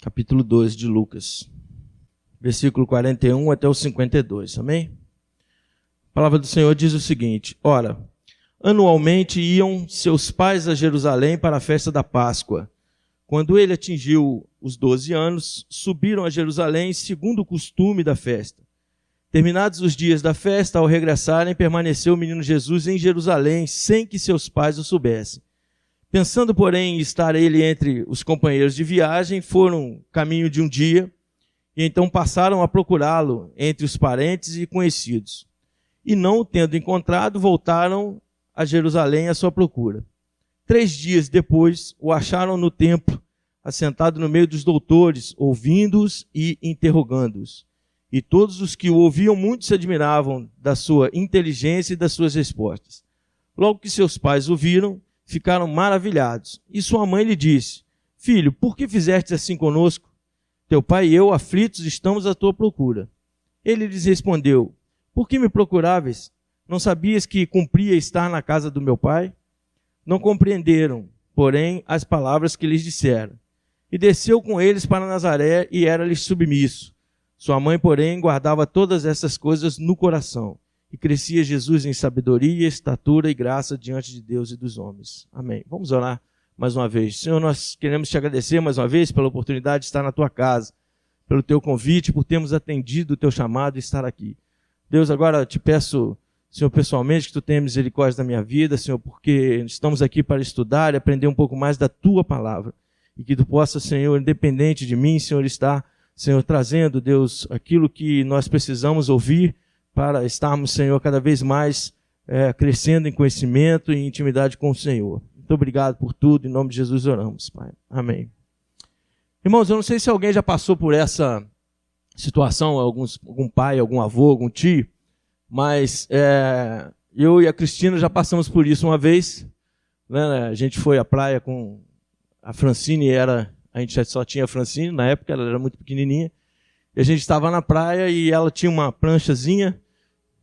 capítulo 2 de Lucas, versículo 41 até o 52, amém? A palavra do Senhor diz o seguinte: Ora, anualmente iam seus pais a Jerusalém para a festa da Páscoa. Quando ele atingiu os 12 anos, subiram a Jerusalém segundo o costume da festa. Terminados os dias da festa, ao regressarem, permaneceu o menino Jesus em Jerusalém, sem que seus pais o soubessem. Pensando, porém, em estar ele entre os companheiros de viagem, foram caminho de um dia, e então passaram a procurá-lo entre os parentes e conhecidos. E não o tendo encontrado, voltaram a Jerusalém à sua procura. 3 dias depois, o acharam no templo, assentado no meio dos doutores, ouvindo-os e interrogando-os. E todos os que o ouviam muito se admiravam da sua inteligência e das suas respostas. Logo que seus pais o viram, ficaram maravilhados. E sua mãe lhe disse: Filho, por que fizeste assim conosco? Teu pai e eu, aflitos, estamos à tua procura. Ele lhes respondeu: Por que me procuráveis? Não sabias que cumpria estar na casa do meu pai? Não compreenderam, porém, as palavras que lhes disseram. E desceu com eles para Nazaré e era-lhes submisso. Sua mãe, porém, guardava todas essas coisas no coração. E crescia Jesus em sabedoria, estatura e graça diante de Deus e dos homens. Amém. Vamos orar mais uma vez. Senhor, nós queremos te agradecer mais uma vez pela oportunidade de estar na tua casa, pelo teu convite, por termos atendido o teu chamado e estar aqui. Deus, agora eu te peço, Senhor, pessoalmente, que tu tenha misericórdia da minha vida, Senhor, porque estamos aqui para estudar e aprender um pouco mais da tua palavra. E que tu possa, Senhor, independente de mim, Senhor, estar, Senhor, trazendo, Deus, aquilo que nós precisamos ouvir para estarmos, Senhor, cada vez mais crescendo em conhecimento e intimidade com o Senhor. Muito obrigado por tudo, em nome de Jesus oramos, Pai. Amém. Irmãos, eu não sei se alguém já passou por essa situação, algum pai, algum avô, algum tio, mas eu e a Cristina já passamos por isso uma vez, né? A gente foi à praia com a Francine, a gente só tinha a Francine, na época ela era muito pequenininha, e a gente estava na praia e ela tinha uma pranchazinha,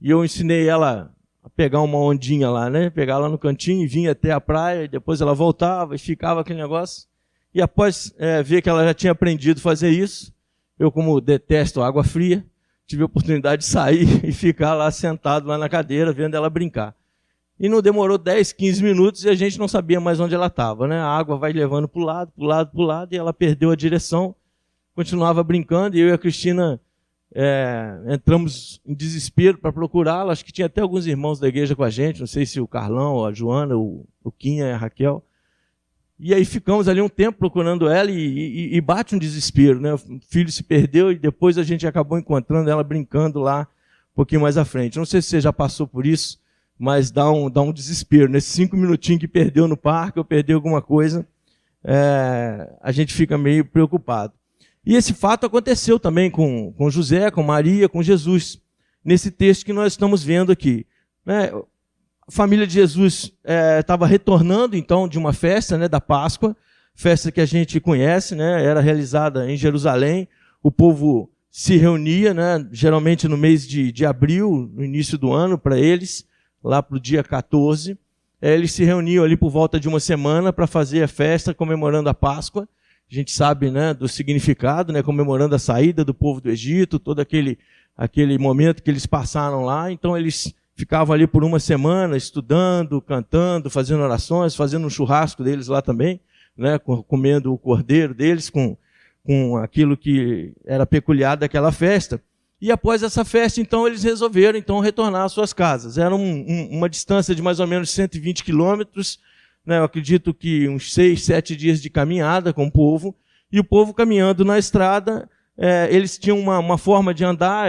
e eu ensinei ela a pegar uma ondinha lá, né? Pegar lá no cantinho e vinha até a praia, e depois ela voltava e ficava aquele negócio. E após ver que ela já tinha aprendido a fazer isso, eu, como detesto água fria, tive a oportunidade de sair e ficar lá sentado lá na cadeira, vendo ela brincar. E não demorou 10, 15 minutos e a gente não sabia mais onde ela estava, né? A água vai levando para o lado, para o lado, para o lado, e ela perdeu a direção, continuava brincando, e eu e a Cristina entramos em desespero para procurá-la. Acho que tinha até alguns irmãos da igreja com a gente, não sei se o Carlão, a Joana, o Quinha e a Raquel. E aí ficamos ali um tempo procurando ela e bate um desespero, né? O filho se perdeu e depois a gente acabou encontrando ela brincando lá um pouquinho mais à frente. Não sei se você já passou por isso, mas dá um desespero. Nesses 5 minutinhos que perdeu no parque ou perdeu alguma coisa, a gente fica meio preocupado. E esse fato aconteceu também com José, com Maria, com Jesus, nesse texto que nós estamos vendo aqui, né? A família de Jesus estava retornando, então, de uma festa, né, da Páscoa, festa que a gente conhece, né, era realizada em Jerusalém. O povo se reunia, né, geralmente no mês de abril, no início do ano, para eles, lá para o dia 14. Eles se reuniam ali por volta de uma semana para fazer a festa comemorando a Páscoa. A gente sabe, né, do significado, né, comemorando a saída do povo do Egito, todo aquele momento que eles passaram lá. Então, eles ficavam ali por uma semana estudando, cantando, fazendo orações, fazendo um churrasco deles lá também, né, comendo o cordeiro deles com aquilo que era peculiar daquela festa. E após essa festa, então, eles resolveram então retornar às suas casas. Era uma distância de mais ou menos 120 quilômetros, né, eu acredito que uns 6, 7 dias de caminhada com o povo, e o povo caminhando na estrada. Eles tinham uma forma de andar,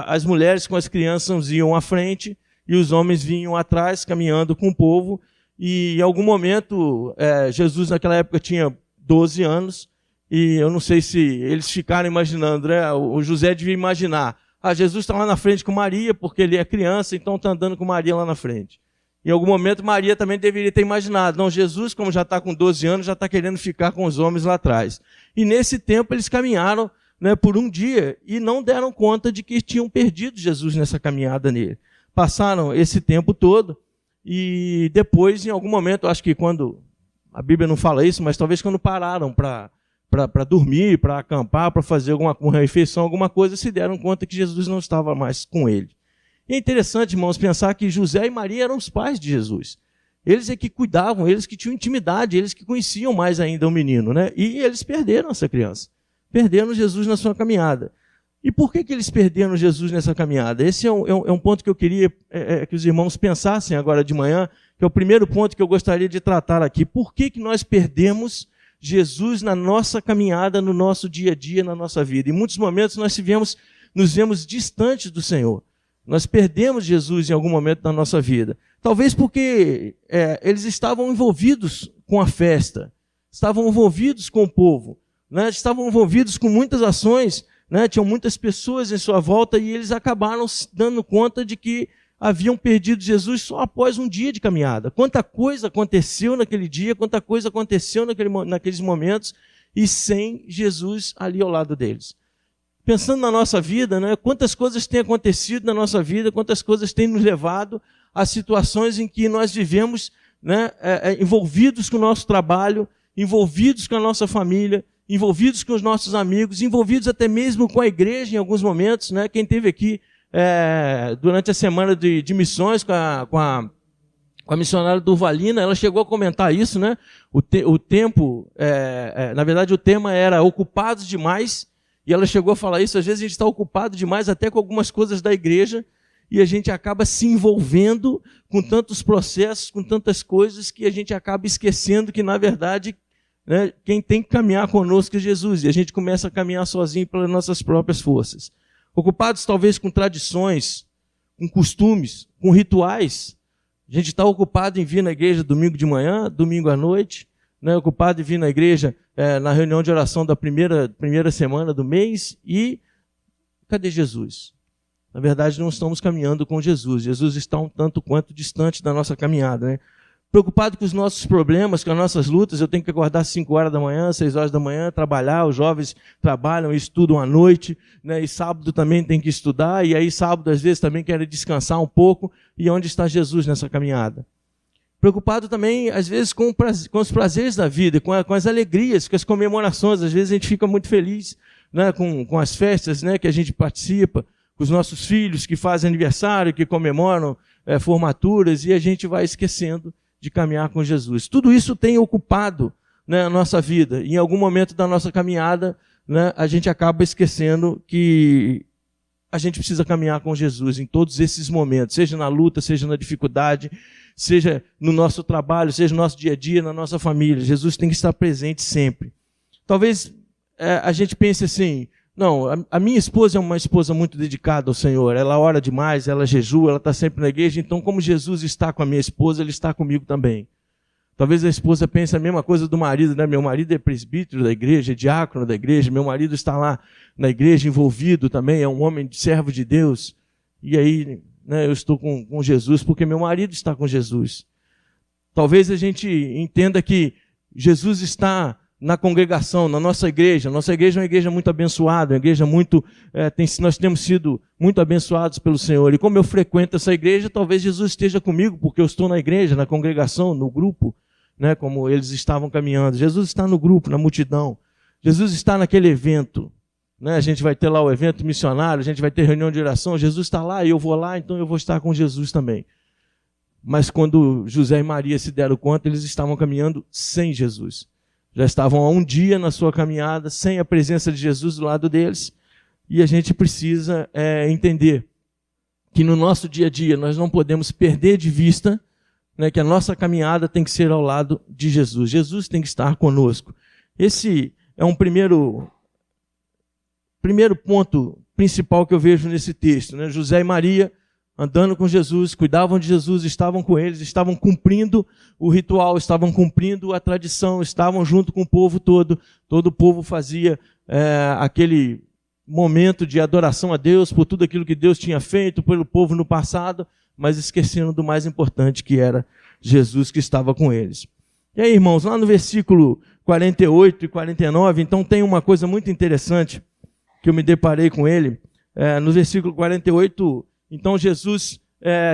as mulheres com as crianças iam à frente, e os homens vinham atrás, caminhando com o povo. E em algum momento, Jesus naquela época tinha 12 anos, e eu não sei se eles ficaram imaginando, né? O José devia imaginar, Jesus está lá na frente com Maria, porque ele é criança, então está andando com Maria lá na frente. Em algum momento, Maria também deveria ter imaginado, não, Jesus, como já está com 12 anos, já está querendo ficar com os homens lá atrás. E nesse tempo, eles caminharam, né, por um dia e não deram conta de que tinham perdido Jesus nessa caminhada nele. Passaram esse tempo todo e depois, em algum momento, acho que quando, a Bíblia não fala isso, mas talvez quando pararam para para dormir, para acampar, para fazer uma refeição, alguma coisa, se deram conta que Jesus não estava mais com ele. E é interessante, irmãos, pensar que José e Maria eram os pais de Jesus. Eles é que cuidavam, eles que tinham intimidade, eles que conheciam mais ainda o menino, né? E eles perderam essa criança. Perderam Jesus na sua caminhada. E por que eles perderam Jesus nessa caminhada? Esse é um ponto que eu queria que os irmãos pensassem agora de manhã, que é o primeiro ponto que eu gostaria de tratar aqui. Por que nós perdemos Jesus na nossa caminhada, no nosso dia a dia, na nossa vida? Em muitos momentos nós nos vemos distantes do Senhor. Nós perdemos Jesus em algum momento da nossa vida. Talvez porque eles estavam envolvidos com a festa, estavam envolvidos com o povo, né? Estavam envolvidos com muitas ações, né? Tinham muitas pessoas em sua volta e eles acabaram se dando conta de que haviam perdido Jesus só após um dia de caminhada. Quanta coisa aconteceu naquele dia, quanta coisa aconteceu naqueles momentos e sem Jesus ali ao lado deles. Pensando na nossa vida, né? Quantas coisas têm acontecido na nossa vida, quantas coisas têm nos levado a situações em que nós vivemos, né? Envolvidos com o nosso trabalho, envolvidos com a nossa família, envolvidos com os nossos amigos, envolvidos até mesmo com a igreja em alguns momentos, né? Quem esteve aqui durante a semana de missões com a missionária Durvalina, ela chegou a comentar isso, né? O tempo, na verdade o tema era ocupados demais, e ela chegou a falar isso, às vezes a gente está ocupado demais até com algumas coisas da igreja, e a gente acaba se envolvendo com tantos processos, com tantas coisas, que a gente acaba esquecendo que, na verdade, né, quem tem que caminhar conosco é Jesus, e a gente começa a caminhar sozinho pelas nossas próprias forças. Ocupados talvez com tradições, com costumes, com rituais. A gente está ocupado em vir na igreja domingo de manhã, domingo à noite, né, ocupado em vir na igreja na reunião de oração da primeira semana do mês, e cadê Jesus? Na verdade, não estamos caminhando com Jesus. Jesus está um tanto quanto distante da nossa caminhada, né? Preocupado com os nossos problemas, com as nossas lutas, eu tenho que acordar 5 horas da manhã, 6 horas da manhã, trabalhar, os jovens trabalham e estudam à noite, né? E sábado também tem que estudar, e aí sábado às vezes também querem descansar um pouco, e onde está Jesus nessa caminhada? Preocupado também, às vezes, com os prazeres da vida, com as alegrias, com as comemorações, às vezes a gente fica muito feliz, né? Com as festas, né? Que a gente participa, com os nossos filhos que fazem aniversário, que comemoram formaturas, e a gente vai esquecendo de caminhar com Jesus. Tudo isso tem ocupado, né, a nossa vida. Em algum momento da nossa caminhada, né, a gente acaba esquecendo que a gente precisa caminhar com Jesus em todos esses momentos, seja na luta, seja na dificuldade, seja no nosso trabalho, seja no nosso dia a dia, na nossa família. Jesus tem que estar presente sempre. Talvez a gente pense assim, não, a minha esposa é uma esposa muito dedicada ao Senhor, ela ora demais, ela jejua, ela está sempre na igreja, então como Jesus está com a minha esposa, ele está comigo também. Talvez a esposa pense a mesma coisa do marido, né? Meu marido é presbítero da igreja, é diácono da igreja, meu marido está lá na igreja envolvido também, é um homem servo de Deus, e aí, né, eu estou com Jesus porque meu marido está com Jesus. Talvez a gente entenda que Jesus está na congregação, na nossa igreja. Nossa igreja é uma igreja muito abençoada, uma igreja muito... nós temos sido muito abençoados pelo Senhor. E como eu frequento essa igreja, talvez Jesus esteja comigo, porque eu estou na igreja, na congregação, no grupo, né, como eles estavam caminhando. Jesus está no grupo, na multidão. Jesus está naquele evento. Né? A gente vai ter lá o evento missionário, a gente vai ter reunião de oração. Jesus está lá e eu vou lá, então eu vou estar com Jesus também. Mas quando José e Maria se deram conta, eles estavam caminhando sem Jesus. Já estavam há um dia na sua caminhada, sem a presença de Jesus do lado deles, e a gente precisa entender que no nosso dia a dia nós não podemos perder de vista, né, que a nossa caminhada tem que ser ao lado de Jesus. Jesus tem que estar conosco. Esse é um primeiro ponto principal que eu vejo nesse texto, né? José e Maria andando com Jesus, cuidavam de Jesus, estavam com eles, estavam cumprindo o ritual, estavam cumprindo a tradição, estavam junto com o povo todo. Todo o povo fazia aquele momento de adoração a Deus por tudo aquilo que Deus tinha feito pelo povo no passado, mas esquecendo do mais importante, que era Jesus que estava com eles. E aí, irmãos, lá no versículo 48 e 49, então tem uma coisa muito interessante que eu me deparei com ele. No versículo 48... Então Jesus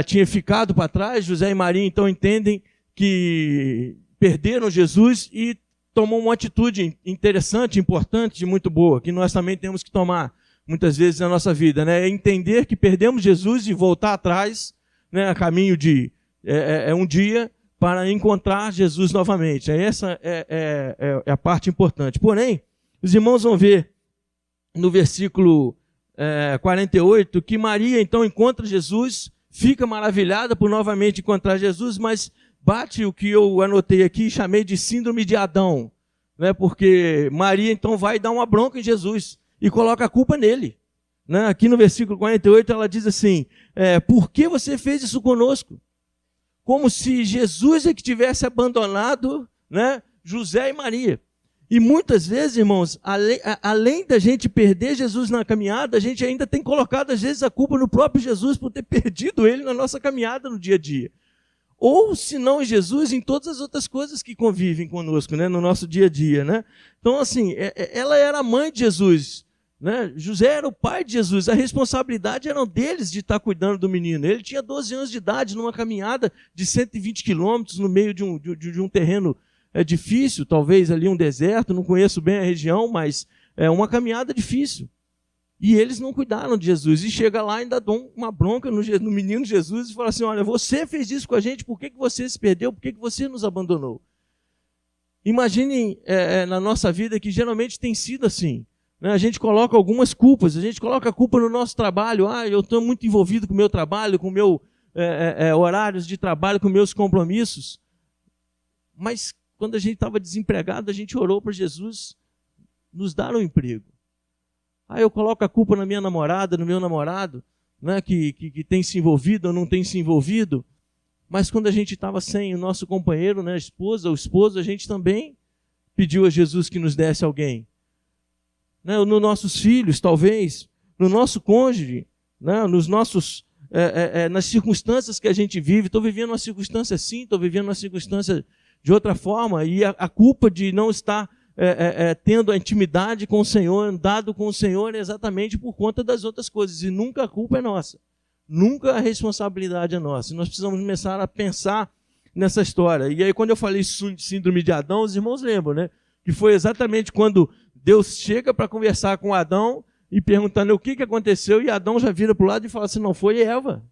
tinha ficado para trás, José e Maria então entendem que perderam Jesus e tomou uma atitude interessante, importante e muito boa, que nós também temos que tomar muitas vezes na nossa vida, né? É entender que perdemos Jesus e voltar atrás, né, a caminho de um dia para encontrar Jesus novamente. Essa é a parte importante. Porém, os irmãos vão ver no versículo 48 que Maria então encontra Jesus, fica maravilhada por novamente encontrar Jesus, mas bate o que eu anotei aqui e chamei de síndrome de Adão, né? Porque Maria então vai dar uma bronca em Jesus e coloca a culpa nele, né? Aqui no versículo 48 ela diz assim, por que você fez isso conosco? Como se Jesus é que tivesse abandonado, né, José e Maria. E muitas vezes, irmãos, além da gente perder Jesus na caminhada, a gente ainda tem colocado às vezes a culpa no próprio Jesus por ter perdido ele na nossa caminhada no dia a dia. Ou, se não em Jesus, em todas as outras coisas que convivem conosco, né, no nosso dia a dia, né? Então, assim, ela era a mãe de Jesus, né? José era o pai de Jesus, a responsabilidade era deles de estar cuidando do menino. Ele tinha 12 anos de idade, numa caminhada de 120 quilômetros, no meio de um terreno difícil, talvez ali um deserto, não conheço bem a região, mas é uma caminhada difícil. E eles não cuidaram de Jesus. E chega lá e ainda dão uma bronca no menino Jesus e fala assim, olha, você fez isso com a gente, por que você se perdeu? Por que você nos abandonou? Imaginem na nossa vida que geralmente tem sido assim. Né? A gente coloca algumas culpas, a gente coloca a culpa no nosso trabalho. Eu estou muito envolvido com o meu trabalho, com o meu horários de trabalho, com meus compromissos. Mas quando a gente estava desempregado, a gente orou para Jesus nos dar um emprego. Eu coloco a culpa na minha namorada, no meu namorado, né, que tem se envolvido ou não tem se envolvido. Mas quando a gente estava sem o nosso companheiro, né, a esposa, o esposo, a gente também pediu a Jesus que nos desse alguém. Né, nos nossos filhos, talvez, no nosso cônjuge, né, nas circunstâncias que a gente vive. Estou vivendo uma circunstância assim, estou vivendo uma circunstância de outra forma, e a culpa de não estar tendo a intimidade com o Senhor, andado com o Senhor, é exatamente por conta das outras coisas. E nunca a culpa é nossa. Nunca a responsabilidade é nossa. E nós precisamos começar a pensar nessa história. E aí, quando eu falei síndrome de Adão, os irmãos lembram, né? Que foi exatamente quando Deus chega para conversar com Adão e perguntando o que aconteceu, e Adão já vira para o lado e fala assim, não, foi Eva.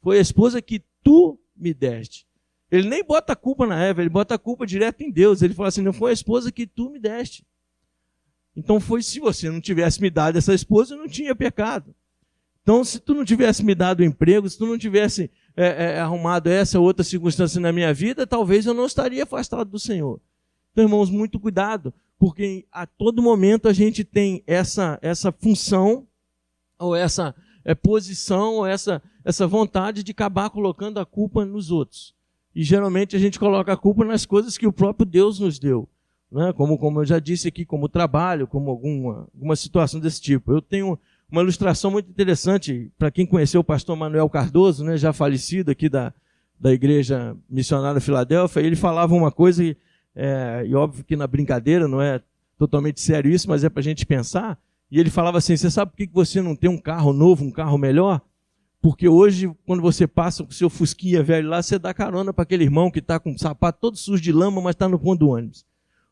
Foi a esposa que tu me deste. Ele nem bota a culpa na Eva, ele bota a culpa direto em Deus. Ele fala assim, não foi a esposa que tu me deste. Então se você não tivesse me dado essa esposa, eu não tinha pecado. Então, se tu não tivesse me dado o emprego, se tu não tivesse arrumado essa ou outra circunstância na minha vida, talvez eu não estaria afastado do Senhor. Então, irmãos, muito cuidado, porque a todo momento a gente tem essa função, ou essa posição, ou essa vontade de acabar colocando a culpa nos outros. E geralmente a gente coloca a culpa nas coisas que o próprio Deus nos deu, né? Como eu já disse aqui, como trabalho, como alguma situação desse tipo. Eu tenho uma ilustração muito interessante para quem conheceu o pastor Manuel Cardoso, né, já falecido aqui da Igreja Missionária Filadélfia. Ele falava uma coisa, e óbvio que na brincadeira, não é totalmente sério isso, mas é para a gente pensar. E ele falava assim, você sabe por que você não tem um carro novo, um carro melhor? Porque hoje, quando você passa com o seu fusquinha velho lá, você dá carona para aquele irmão que está com o sapato todo sujo de lama, mas está no ponto do ônibus.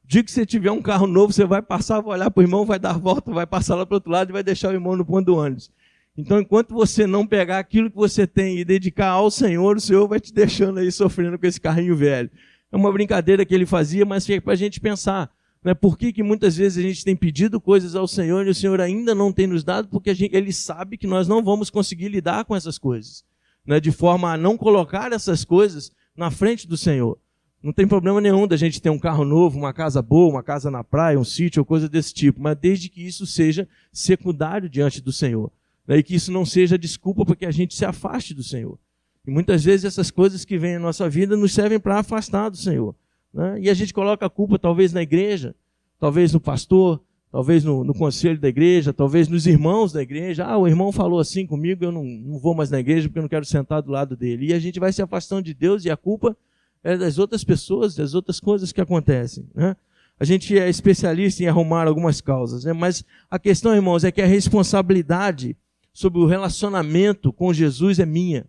O dia que você tiver um carro novo, você vai passar, vai olhar para o irmão, vai dar a volta, vai passar lá para o outro lado e vai deixar o irmão no ponto do ônibus. Então, enquanto você não pegar aquilo que você tem e dedicar ao Senhor, o Senhor vai te deixando aí sofrendo com esse carrinho velho. É uma brincadeira que ele fazia, mas é para a gente pensar. Né? Por que muitas vezes a gente tem pedido coisas ao Senhor e o Senhor ainda não tem nos dado? Porque Ele sabe que nós não vamos conseguir lidar com essas coisas, né? De forma a não colocar essas coisas na frente do Senhor. Não tem problema nenhum da gente ter um carro novo, uma casa boa, uma casa na praia, um sítio ou coisa desse tipo, mas desde que isso seja secundário diante do Senhor, né? E que isso não seja desculpa para que a gente se afaste do Senhor. E muitas vezes essas coisas que vêm na nossa vida nos servem para afastar do Senhor. Né? E a gente coloca a culpa talvez na igreja, talvez no pastor, talvez no conselho da igreja, talvez nos irmãos da igreja. O irmão falou assim comigo, eu não vou mais na igreja porque eu não quero sentar do lado dele. E a gente vai se afastando de Deus e a culpa é das outras pessoas, das outras coisas que acontecem. Né? A gente é especialista em arrumar algumas causas, né? Mas a questão, irmãos, é que a responsabilidade sobre o relacionamento com Jesus é minha.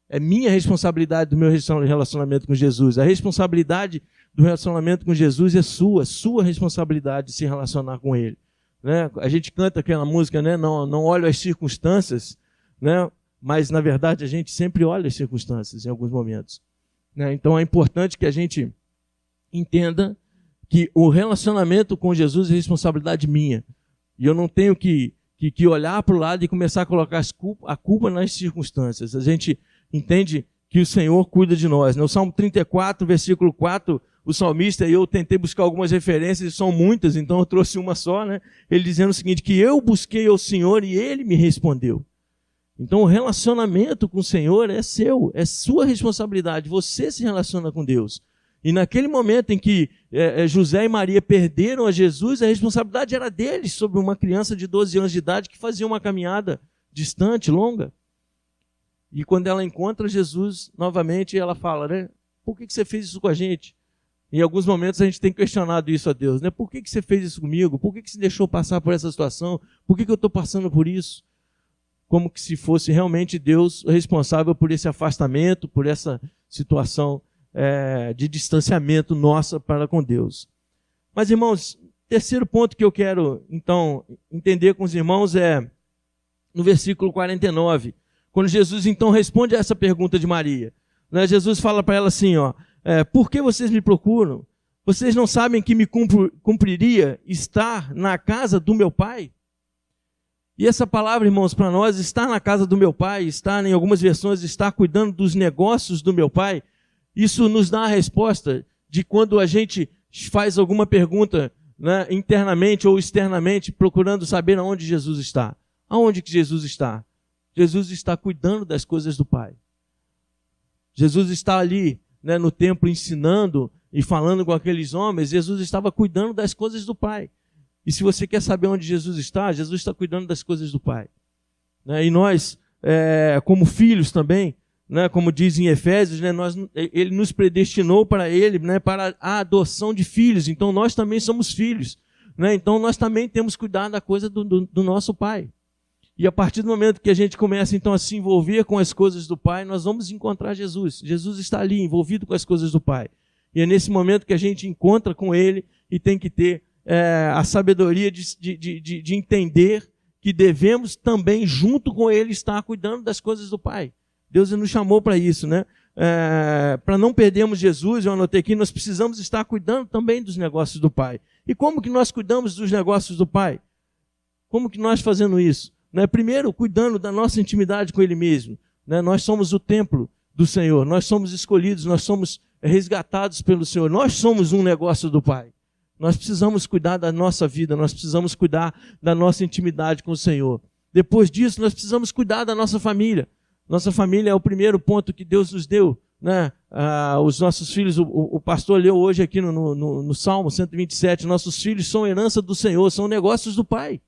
É minha responsabilidade do meu relacionamento com Jesus. A responsabilidade do relacionamento com Jesus é sua responsabilidade de se relacionar com Ele. Né? A gente canta aquela música, né? Não olho as circunstâncias, né? Mas na verdade a gente sempre olha as circunstâncias em alguns momentos. Né? Então é importante que a gente entenda que o relacionamento com Jesus é responsabilidade minha. E eu não tenho que olhar para o lado e começar a colocar a culpa nas circunstâncias. A gente entende que o Senhor cuida de nós. No Salmo 34, versículo 4, o salmista, e eu tentei buscar algumas referências, são muitas, então eu trouxe uma só, né? Ele dizendo o seguinte, que eu busquei ao Senhor e Ele me respondeu. Então o relacionamento com o Senhor é seu, é sua responsabilidade, você se relaciona com Deus. E naquele momento em que José e Maria perderam a Jesus, a responsabilidade era deles sobre uma criança de 12 anos de idade que fazia uma caminhada distante, longa. E quando ela encontra Jesus novamente, ela fala, né? Por que você fez isso com a gente? Em alguns momentos a gente tem questionado isso a Deus, né? Por que você fez isso comigo? Por que você deixou passar por essa situação? Por que eu estou passando por isso? Como que se fosse realmente Deus responsável por esse afastamento, por essa situação de distanciamento nossa para com Deus. Mas, irmãos, terceiro ponto que eu quero, então, entender com os irmãos é no versículo 49, quando Jesus, então, responde a essa pergunta de Maria. Né? Jesus fala para ela assim, ó, por que vocês me procuram? Vocês não sabem que me cumpriria estar na casa do meu Pai? E essa palavra, irmãos, para nós, estar na casa do meu Pai, estar, em algumas versões, estar cuidando dos negócios do meu Pai, isso nos dá a resposta de quando a gente faz alguma pergunta, né, internamente ou externamente, procurando saber aonde Jesus está. Aonde que Jesus está? Jesus está cuidando das coisas do Pai. Jesus está ali, né, no templo ensinando e falando com aqueles homens. Jesus estava cuidando das coisas do Pai. E se você quer saber onde Jesus está cuidando das coisas do Pai. Né? E nós, como filhos também, né, como diz em Efésios, né, Ele nos predestinou para Ele, né, para a adoção de filhos. Então nós também somos filhos. Né? Então nós também temos que cuidar da coisa do nosso Pai. E a partir do momento que a gente começa então a se envolver com as coisas do Pai, nós vamos encontrar Jesus. Jesus está ali, envolvido com as coisas do Pai. E é nesse momento que a gente encontra com Ele e tem que ter a sabedoria de entender que devemos também, junto com Ele, estar cuidando das coisas do Pai. Deus nos chamou para isso, né? Para não perdermos Jesus, eu anotei aqui, nós precisamos estar cuidando também dos negócios do Pai. E como que nós cuidamos dos negócios do Pai? Como que nós fazemos isso? Né? Primeiro, cuidando da nossa intimidade com Ele mesmo. Né? Nós somos o templo do Senhor, nós somos escolhidos, nós somos resgatados pelo Senhor, nós somos um negócio do Pai. Nós precisamos cuidar da nossa vida, nós precisamos cuidar da nossa intimidade com o Senhor. Depois disso, nós precisamos cuidar da nossa família. Nossa família é o primeiro ponto que Deus nos deu. Né? Os nossos filhos, o pastor leu hoje aqui no Salmo 127, nossos filhos são herança do Senhor, são negócios do Pai.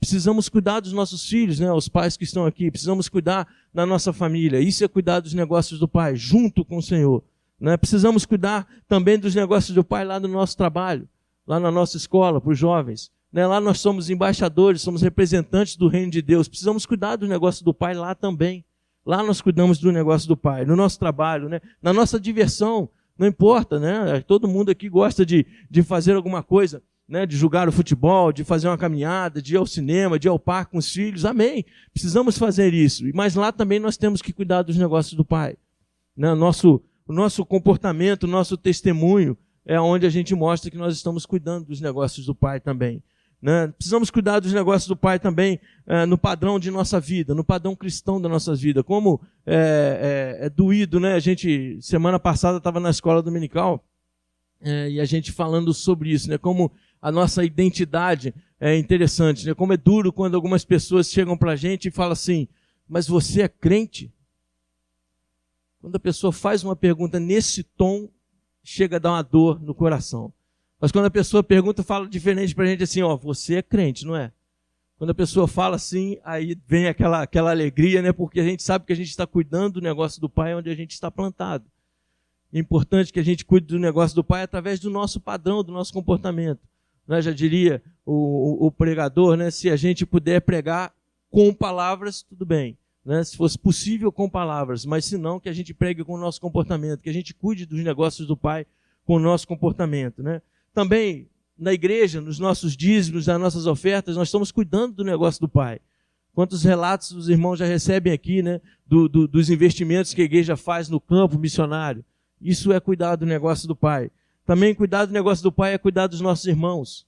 Precisamos cuidar dos nossos filhos, né? Os pais que estão aqui, precisamos cuidar da nossa família. Isso é cuidar dos negócios do Pai, junto com o Senhor. Né? Precisamos cuidar também dos negócios do Pai lá no nosso trabalho, lá na nossa escola, para os jovens. Né? Lá nós somos embaixadores, somos representantes do reino de Deus. Precisamos cuidar dos negócios do Pai lá também. Lá nós cuidamos do negócio do Pai, no nosso trabalho, né? Na nossa diversão, não importa, né? Todo mundo aqui gosta de fazer alguma coisa, né? De jogar o futebol, de fazer uma caminhada, de ir ao cinema, de ir ao parque com os filhos, amém. Precisamos fazer isso, mas lá também nós temos que cuidar dos negócios do Pai. Né? O nosso comportamento, o nosso testemunho é onde a gente mostra que nós estamos cuidando dos negócios do Pai também. Né? Precisamos cuidar dos negócios do Pai também no padrão de nossa vida, no padrão cristão da nossa vida. Como é doído, né? A gente, semana passada, estava na escola dominical e a gente falando sobre isso, né? Como a nossa identidade é interessante, né? Como é duro quando algumas pessoas chegam para a gente e falam assim, mas você é crente? Quando a pessoa faz uma pergunta nesse tom, chega a dar uma dor no coração. Mas quando a pessoa pergunta, fala diferente para a gente assim, ó, você é crente, não é? Quando a pessoa fala assim, aí vem aquela alegria, né? Porque a gente sabe que a gente está cuidando do negócio do Pai onde a gente está plantado. É importante que a gente cuide do negócio do Pai através do nosso padrão, do nosso comportamento. Né? Já diria o pregador, né? Se a gente puder pregar com palavras, tudo bem. né? Se fosse possível com palavras, mas se não, que a gente pregue com o nosso comportamento, que a gente cuide dos negócios do Pai com o nosso comportamento, né? Também, na igreja, nos nossos dízimos, nas nossas ofertas, nós estamos cuidando do negócio do Pai. Quantos relatos os irmãos já recebem aqui, né? Dos investimentos que a igreja faz no campo missionário. Isso é cuidar do negócio do Pai. Também cuidar do negócio do Pai é cuidar dos nossos irmãos.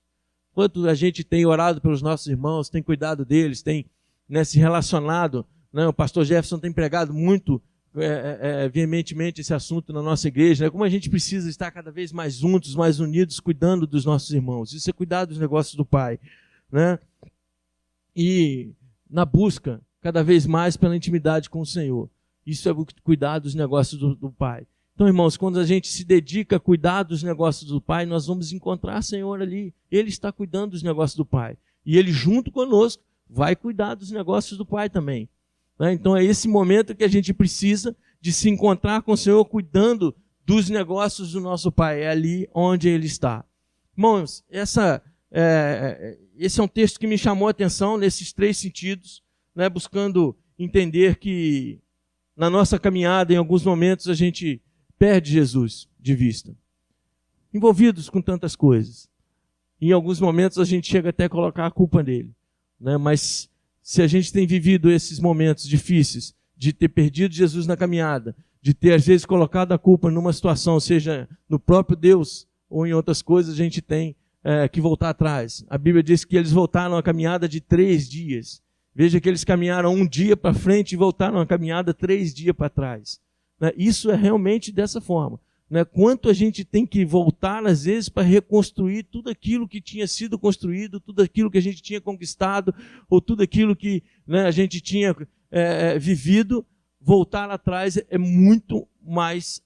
Quanto a gente tem orado pelos nossos irmãos, tem cuidado deles, tem, né, se relacionado, né? O pastor Jefferson tem pregado muito veementemente esse assunto na nossa igreja, né? Como a gente precisa estar cada vez mais juntos, mais unidos, cuidando dos nossos irmãos. Isso é cuidar dos negócios do Pai, né? E na busca cada vez mais pela intimidade com o Senhor. Isso é cuidar dos negócios do Pai. Então, irmãos, quando a gente se dedica a cuidar dos negócios do Pai, nós vamos encontrar o Senhor ali. Ele está cuidando dos negócios do Pai. E Ele, junto conosco, vai cuidar dos negócios do Pai também. Então, é esse momento que a gente precisa de se encontrar com o Senhor, cuidando dos negócios do nosso Pai. É ali onde Ele está. Irmãos, esse é um texto que me chamou a atenção nesses 3 sentidos, né? Buscando entender que na nossa caminhada, em alguns momentos, a gente perde Jesus de vista, envolvidos com tantas coisas. Em alguns momentos a gente chega até a colocar a culpa nele, né? Mas se a gente tem vivido esses momentos difíceis, de ter perdido Jesus na caminhada, de ter às vezes colocado a culpa numa situação, seja no próprio Deus ou em outras coisas, a gente tem que voltar atrás. A Bíblia diz que eles voltaram a caminhada de 3 dias. Veja que eles caminharam 1 dia para frente e voltaram a caminhada 3 dias para trás. Isso é realmente dessa forma. Quanto a gente tem que voltar, às vezes, para reconstruir tudo aquilo que tinha sido construído, tudo aquilo que a gente tinha conquistado, ou tudo aquilo que, né, a gente tinha vivido, voltar atrás é muito mais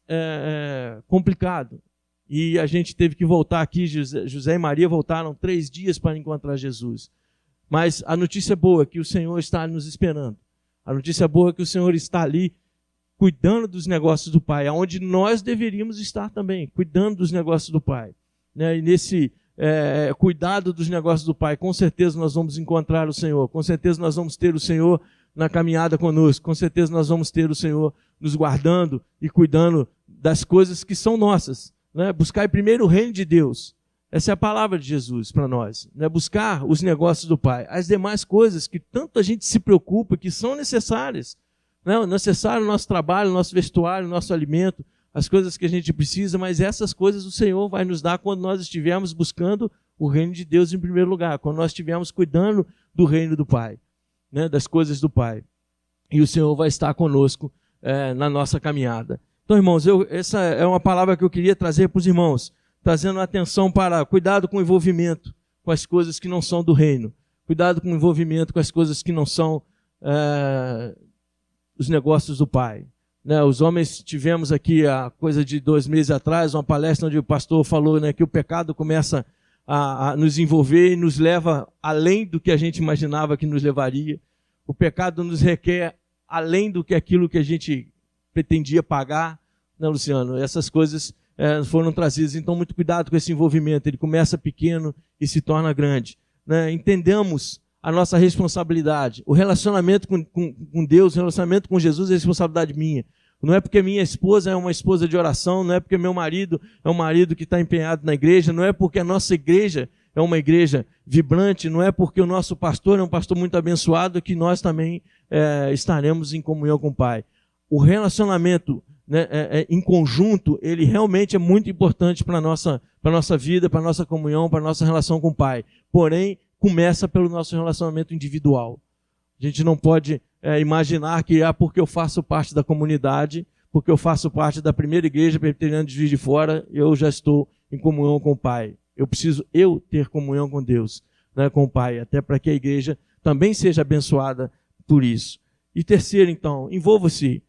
complicado. E a gente teve que voltar aqui, José e Maria voltaram 3 dias para encontrar Jesus. Mas a notícia boa é que o Senhor está nos esperando. A notícia boa é que o Senhor está ali cuidando dos negócios do Pai, aonde nós deveríamos estar também, cuidando dos negócios do Pai. E nesse cuidado dos negócios do Pai, com certeza nós vamos encontrar o Senhor, com certeza nós vamos ter o Senhor na caminhada conosco, com certeza nós vamos ter o Senhor nos guardando e cuidando das coisas que são nossas. Buscar primeiro o reino de Deus. Essa é a palavra de Jesus para nós. Buscar os negócios do Pai. As demais coisas que tanto a gente se preocupa, que são necessárias. Necessário o nosso trabalho, o nosso vestuário, o nosso alimento, as coisas que a gente precisa, mas essas coisas o Senhor vai nos dar quando nós estivermos buscando o reino de Deus em primeiro lugar, quando nós estivermos cuidando do reino do Pai, das coisas do Pai. E o Senhor vai estar conosco na nossa caminhada. Então, irmãos, essa é uma palavra que eu queria trazer para os irmãos, trazendo atenção para cuidado com o envolvimento com as coisas que não são do reino, cuidado com o envolvimento com as coisas que não são os negócios do Pai. Os homens, tivemos aqui há coisa de 2 meses atrás, uma palestra onde o pastor falou, que o pecado começa a nos envolver e nos leva além do que a gente imaginava que nos levaria. O pecado nos requer além do que aquilo que a gente pretendia pagar. Luciano? Essas coisas foram trazidas. Então, muito cuidado com esse envolvimento. Ele começa pequeno e se torna grande. Entendamos a nossa responsabilidade. O relacionamento com Deus, o relacionamento com Jesus é responsabilidade minha. Não é porque minha esposa é uma esposa de oração, não é porque meu marido é um marido que está empenhado na igreja, não é porque a nossa igreja é uma igreja vibrante, não é porque o nosso pastor é um pastor muito abençoado que nós também estaremos em comunhão com o Pai. O relacionamento em conjunto, ele realmente é muito importante para a nossa vida, para a nossa comunhão, para a nossa relação com o Pai. Porém, começa pelo nosso relacionamento individual. A gente não pode imaginar que porque eu faço parte da comunidade, porque eu faço parte da primeira igreja presbiteriana de Juiz de Fora, eu já estou em comunhão com o Pai. Eu preciso ter comunhão com Deus, com o Pai, até para que a igreja também seja abençoada por isso. E terceiro, então, envolva-se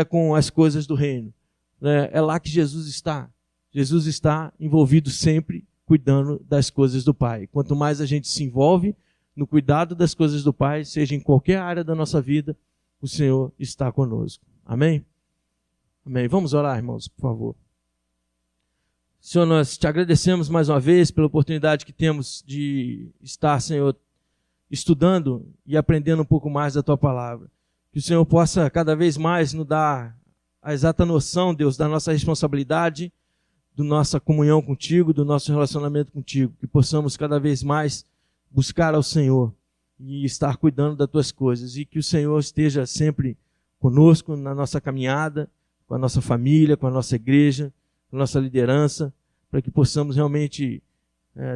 com as coisas do reino. É lá que Jesus está. Jesus está envolvido sempre cuidando das coisas do Pai. Quanto mais a gente se envolve no cuidado das coisas do Pai, seja em qualquer área da nossa vida, o Senhor está conosco. Amém? Amém. Vamos orar, irmãos, por favor. Senhor, nós te agradecemos mais uma vez pela oportunidade que temos de estar, Senhor, estudando e aprendendo um pouco mais da Tua Palavra. Que o Senhor possa cada vez mais nos dar a exata noção, Deus, da nossa responsabilidade, da nossa comunhão contigo, do nosso relacionamento contigo. Que possamos cada vez mais buscar ao Senhor e estar cuidando das tuas coisas. E que o Senhor esteja sempre conosco na nossa caminhada, com a nossa família, com a nossa igreja, com a nossa liderança, para que possamos realmente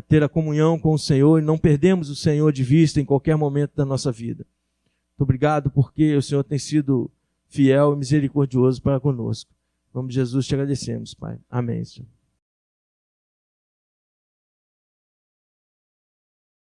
ter a comunhão com o Senhor e não perdemos o Senhor de vista em qualquer momento da nossa vida. Muito obrigado porque o Senhor tem sido fiel e misericordioso para conosco. Em nome de Jesus te agradecemos, Pai. Amém, Senhor.